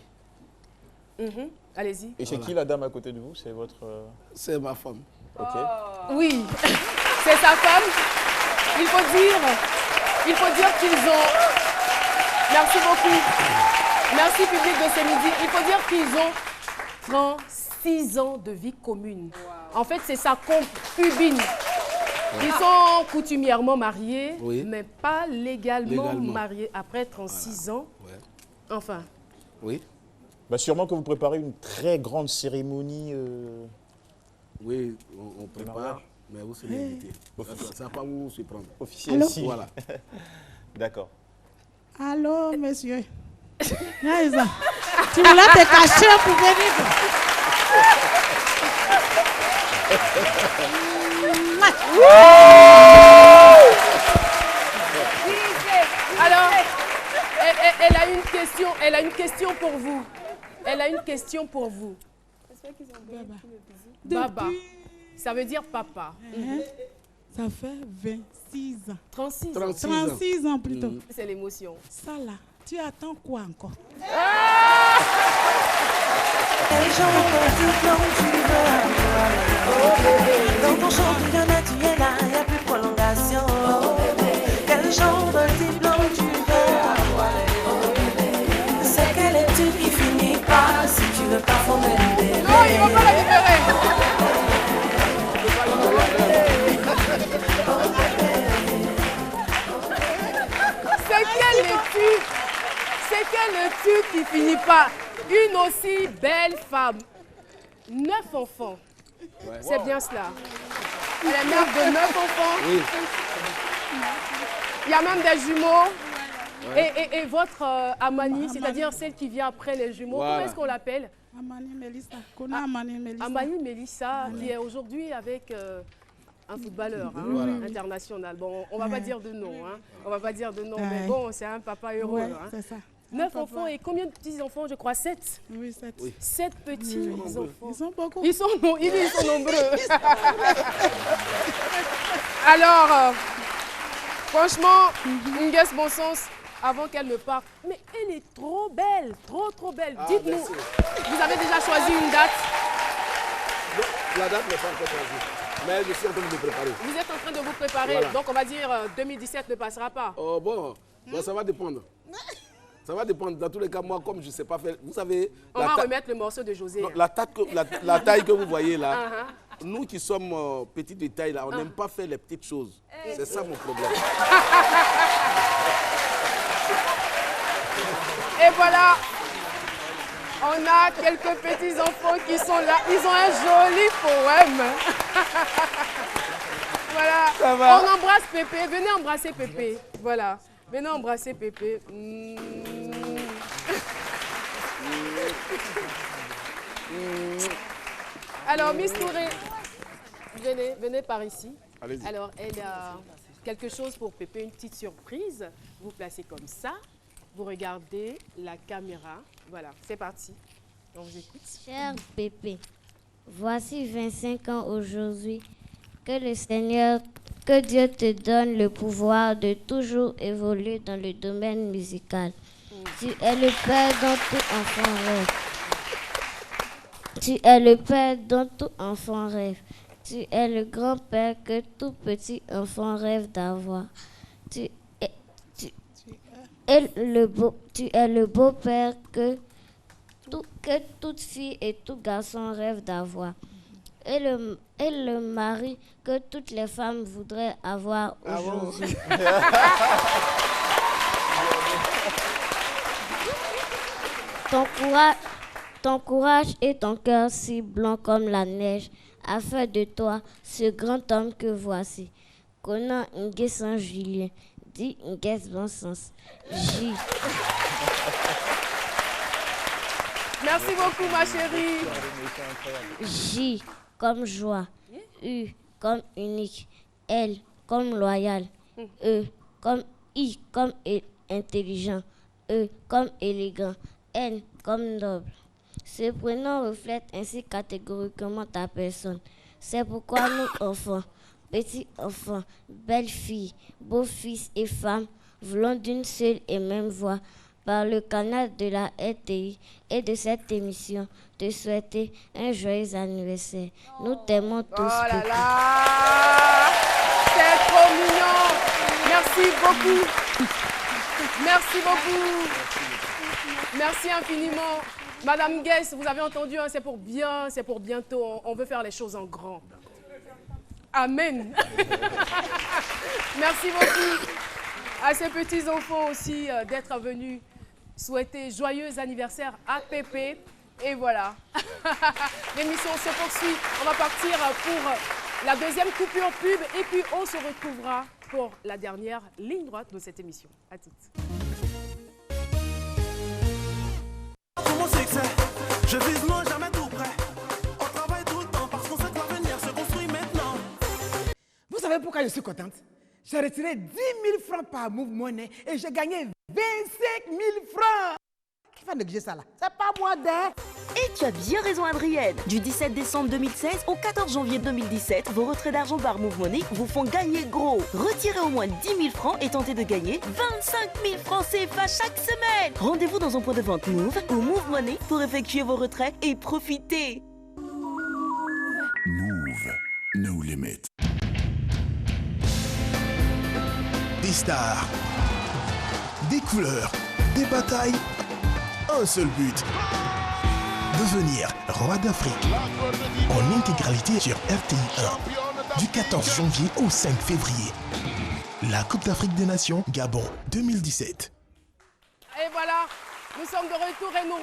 C: Allez-y.
D: Et c'est qui la dame à côté de vous? C'est votre...
F: C'est ma femme.
D: Ok.
C: Oui, c'est sa femme. Il faut dire qu'ils ont... Merci beaucoup. Merci public de ce midi. Il faut dire qu'ils ont 36 ans de vie commune. En fait, c'est sa concubine. Ils sont coutumièrement mariés, mais pas légalement mariés après 36 ans. Enfin.
D: Oui. Bah sûrement que vous préparez une très grande cérémonie.
F: Oui, on prépare, mais vous serez invité. Ça va pas vous surprendre.
D: Officiel ici. Voilà. D'accord.
L: Allô, monsieur. Tu voulais te cacher pour venir.
C: Alors, elle a une question pour vous. Elle a une question pour vous. Baba. Ça veut dire papa.
L: Ça fait 26 ans.
C: 36
L: ans plutôt.
C: C'est l'émotion.
L: Ça là, tu attends quoi encore?
N: Quel genre de diplôme tu veux? Dans ton championnat, tu es là, il n'y a plus de prolongation. Quel genre de diplôme tu veux? C'est quelle étude qui finit pas si tu veux pas former le bébé.
C: Non, il ne va pas la libérer. C'est quelle étude qui finit pas? Une aussi belle femme. 9 enfants. Ouais. C'est bien cela. Elle est mère de 9 enfants. Oui. Il y a même des jumeaux. Ouais. Et votre Amani, c'est-à-dire celle qui vient après les jumeaux, voilà. Comment est-ce qu'on l'appelle?
L: Amani Melissa. Amani Melissa.
C: Amani Melissa, qui est aujourd'hui avec un footballeur voilà. International. Bon, on ne va pas dire de nom. Hein. On va pas dire de nom, mais bon, c'est un papa heureux.
L: Ouais,
C: hein.
L: C'est ça.
C: 9 enfants et combien de petits-enfants? Je crois 7.
L: Oui, 7.
C: Oui. 7 petits enfants.
L: Ils sont beaucoup.
C: Ils sont nombreux. Alors, franchement, Inges Bonsens, avant qu'elle ne parte, mais elle est trop belle, trop belle. Dites-nous, vous avez déjà choisi une date?
F: La date n'est pas encore choisie. Mais je suis en train de me préparer.
C: Vous êtes en train de vous préparer,
F: Voilà.
C: donc on va dire 2017 ne passera pas.
F: Oh bon, ça va dépendre. Ça va dépendre. Dans tous les cas, moi, comme je ne sais pas faire... Vous savez...
C: On va remettre le morceau de José.
F: Non, la taille que vous voyez là, nous qui sommes petits de taille, là, on n'aime pas faire les petites choses. C'est ça mon problème.
C: Et voilà, on a quelques petits enfants qui sont là. Ils ont un joli poème. Voilà.
F: Ça va.
C: On embrasse Pépé. Venez embrasser Pépé. Voilà. Venez embrasser Pépé. Alors, Miss Touré, venez par ici.
F: Allez-y.
C: Alors, elle a quelque chose pour Pépé, une petite surprise. Vous placez comme ça. Vous regardez la caméra. Voilà, c'est parti. On vous écoute.
O: Cher Pépé, voici 25 ans aujourd'hui que le Seigneur, que Dieu te donne le pouvoir de toujours évoluer dans le domaine musical. Tu es le Père dont tout enfant rêve. Tu es le Père dont tout enfant rêve. Tu es le grand-père que tout petit enfant rêve d'avoir. Tu es le beau-père que toute fille et tout garçon rêve d'avoir. Et le mari que toutes les femmes voudraient avoir aujourd'hui. Ton courage et ton cœur si blanc comme la neige a fait de toi ce grand homme que voici. Conan Nguessan Julien, dit Ngues bon sens. J.
C: Merci beaucoup, ma chérie.
O: J comme joie, U comme unique, L comme loyal, E comme I comme intelligent, E comme élégant, N comme noble. Ce prénom reflète ainsi catégoriquement ta personne. C'est pourquoi nous, enfants, petits enfants, belles filles, beaux fils et femmes, voulons d'une seule et même voix, par le canal de la RTI et de cette émission, te souhaiter un joyeux anniversaire. Nous t'aimons tous.
C: Oh là là, c'est trop mignon. Merci beaucoup. Merci beaucoup. Merci infiniment. Madame Guess, vous avez entendu, hein, c'est pour bientôt. On veut faire les choses en grand. Amen. Merci beaucoup à ces petits enfants aussi d'être venus souhaiter joyeux anniversaire à Pépé. Et voilà, l'émission se poursuit. On va partir pour la deuxième coupure pub et puis on se retrouvera pour la dernière ligne droite de cette émission. À toutes.
N: Pour mon succès, je vise loin, jamais tout près. On travaille tout le temps parce qu'on sait que l'avenir se construit maintenant.
P: Vous savez pourquoi je suis contente? J'ai retiré 10 000 francs par Move Money et j'ai gagné 25 000 francs. Qui va négliger ça là? C'est pas moi d'air.
H: Et tu as bien raison, Adrienne. Du 17 décembre 2016 au 14 janvier 2017, vos retraits d'argent par Move Money vous font gagner gros. Retirez au moins 10 000 francs et tentez de gagner 25 000 francs CFA chaque semaine. Rendez-vous dans un point de vente Move ou Move Money pour effectuer vos retraits et profiter.
I: Move, no limit.
M: Des stars, des couleurs, des batailles, un seul but. Devenir roi d'Afrique en intégralité sur RTI 1 du 14 janvier au 5 février. La Coupe d'Afrique des Nations Gabon 2017.
C: Et voilà, nous sommes de retour et nous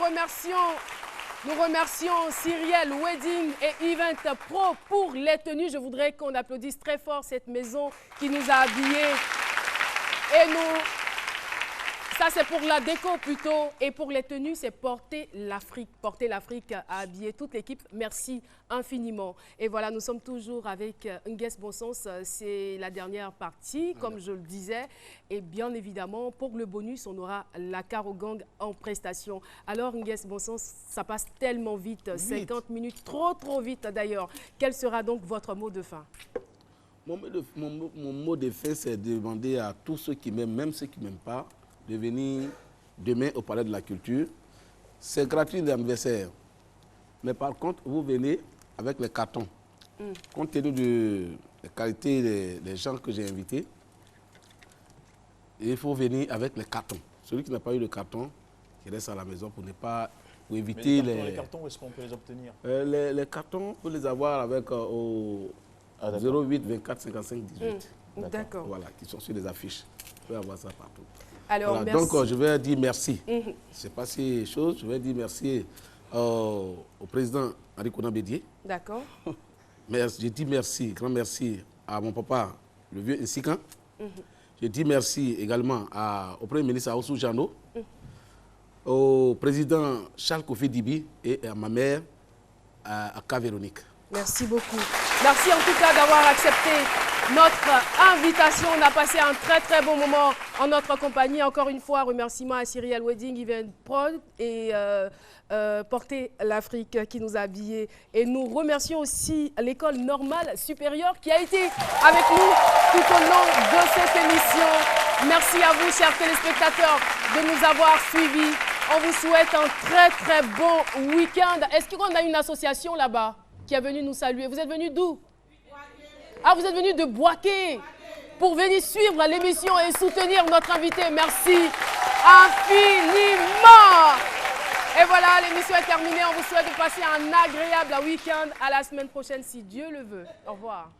C: remercions Cyriel Wedding et Event Pro pour les tenues. Je voudrais qu'on applaudisse très fort cette maison qui nous a habillés. Et nous, ça c'est pour la déco plutôt, et pour les tenues c'est Porter l'Afrique. Porter l'Afrique a habillé toute l'équipe, merci infiniment. Et voilà, nous sommes toujours avec Ngues Bon Sens, c'est la dernière partie, comme je le disais. Et bien évidemment, pour le bonus, on aura la Caro Gang en prestation. Alors Ngues Bon Sens, ça passe tellement vite, 50 minutes, trop vite d'ailleurs. Quel sera donc votre mot de fin?
F: Mon mot de fin, c'est de demander à tous ceux qui m'aiment, même ceux qui ne m'aiment pas, de venir demain au Palais de la Culture. C'est gratuit l'anniversaire. Mais par contre, vous venez avec les cartons. compte tenu de la qualité des gens que j'ai invités, il faut venir avec les cartons. Celui qui n'a pas eu le carton, qui reste à la maison pour ne pas... Pour éviter
D: les cartons, où est-ce qu'on peut les obtenir?
F: Les cartons, on peut les avoir avec au 08 24 55 18.
C: D'accord.
F: Voilà, qui sont sur les affiches. On peut avoir ça partout.
C: Alors,
F: voilà,
C: merci.
F: donc, je vais dire merci. C'est pas ces choses. Je vais dire merci au président Henri Konan Bédié.
C: D'accord.
F: Je dis merci, grand merci à mon papa, le vieux Insikan. Je dis merci également au Premier ministre Aoussou Jano, au président Charles Kofi Dibi et à ma mère, à K. Véronique.
C: Merci beaucoup. Merci en tout cas d'avoir accepté notre invitation. On a passé un très bon moment en notre compagnie. Encore une fois, remerciements à Cyril Wedding, Event Prod et Porter l'Afrique qui nous a habillés. Et nous remercions aussi l'école normale supérieure qui a été avec nous tout au long de cette émission. Merci à vous, chers téléspectateurs, de nous avoir suivis. On vous souhaite un très bon week-end. Est-ce qu'on a une association là-bas qui est venue nous saluer? Vous êtes venus d'où? Ah, vous êtes venus de Boaké pour venir suivre l'émission et soutenir notre invité. Merci infiniment. Et voilà, l'émission est terminée. On vous souhaite de passer un agréable week-end. À la semaine prochaine, si Dieu le veut. Au revoir.